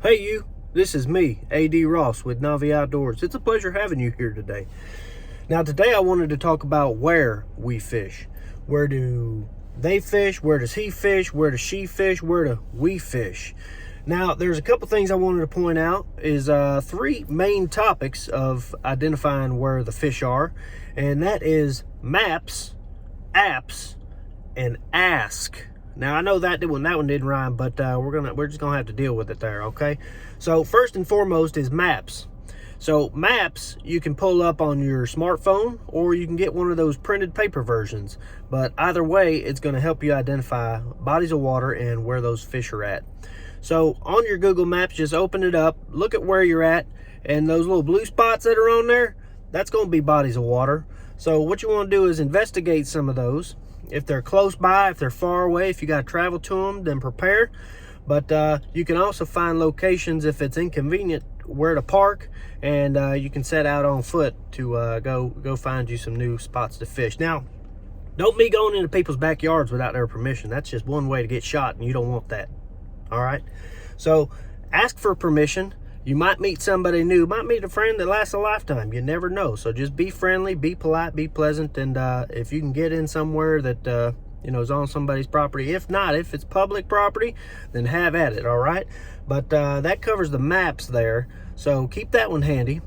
Hey you, this is me, A.D. Ross with Novi Outdoors. It's a pleasure having you here today. Now today I wanted to talk about where we fish. Where do they fish? Where does he fish? Where does she fish? Where do we fish? Now there's a couple things I wanted to point out is three main topics of identifying where the fish are, and that is maps, apps, and ask. Now I know that one didn't rhyme, but we're just gonna have to deal with it there, okay? So first and foremost is maps. So maps you can pull up on your smartphone, or you can get one of those printed paper versions. But either way, it's gonna help you identify bodies of water and where those fish are at. So on your Google Maps, just open it up, look at where you're at, and those little blue spots that are on there, that's gonna be bodies of water. So what you wanna do is investigate some of those. If they're close by, if they're far away, if you got to travel to them, then prepare. But you can also find locations if it's inconvenient where to park, and you can set out on foot to go find you some new spots to fish. Now, don't be going into people's backyards without their permission. That's just one way to get shot, and you don't want that. All right? So ask for permission. You might meet somebody new, might meet a friend that lasts a lifetime. You never know. So just be friendly, be polite, be pleasant, and if you can get in somewhere that is on somebody's property. If not, if it's public property, then have at it. All right. But that covers the maps there. So keep that one handy.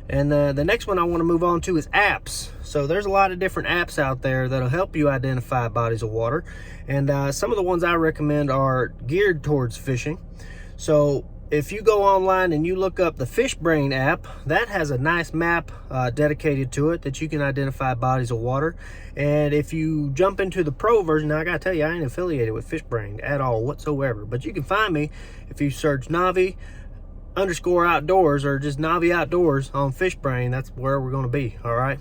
And the next one I want to move on to is apps. So there's a lot of different apps out there that'll help you identify bodies of water, and some of the ones I recommend are geared towards fishing. So if you go online and you look up the Fishbrain app, that has a nice map dedicated to it that you can identify bodies of water. And if you jump into the pro version, now I gotta tell you, I ain't affiliated with Fishbrain at all whatsoever, but you can find me if you search Novi_outdoors or just Novi Outdoors on Fishbrain. That's where we're gonna be. All right,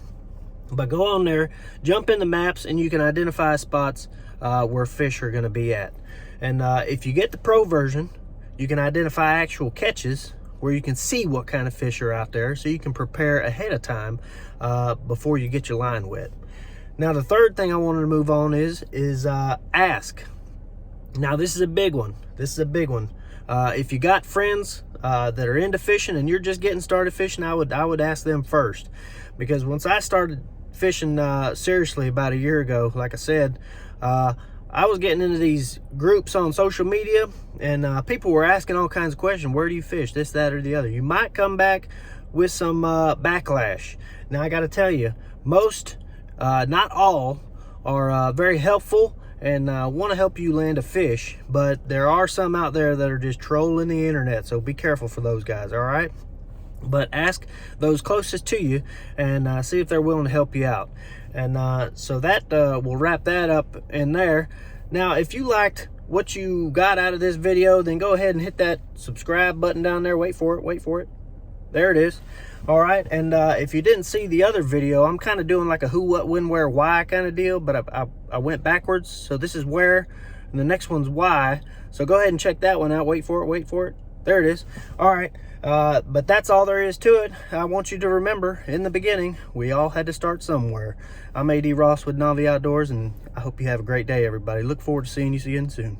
but go on there, jump in the maps, and you can identify spots where fish are gonna be at. And if you get the pro version, you can identify actual catches where you can see what kind of fish are out there, so you can prepare ahead of time before you get your line wet. Now the third thing I wanted to move on is ask. Now this is a big one. If you got friends that are into fishing and you're just getting started fishing, I would ask them first, because once I started fishing seriously about a year ago, like I said, I was getting into these groups on social media, and people were asking all kinds of questions. Where do you fish? This, that, or the other. You might come back with some backlash. Now, I got to tell you, most, not all, are very helpful and want to help you land a fish. But there are some out there that are just trolling the internet, so be careful for those guys, all right? But ask those closest to you and see if they're willing to help you out. And so that will wrap that up in there. Now, if you liked what you got out of this video, then go ahead and hit that subscribe button down there. Wait for it. There it is. All right. And if you didn't see the other video, I'm kind of doing like a who, what, when, where, why kind of deal, but I went backwards. So this is where, and the next one's why. So go ahead and check that one out. Wait for it. There it is. All right. But that's all there is to it. I want you to remember, in the beginning, we all had to start somewhere. I'm A.D. Ross with Novi Outdoors, and I hope you have a great day, everybody. Look forward to seeing you again soon.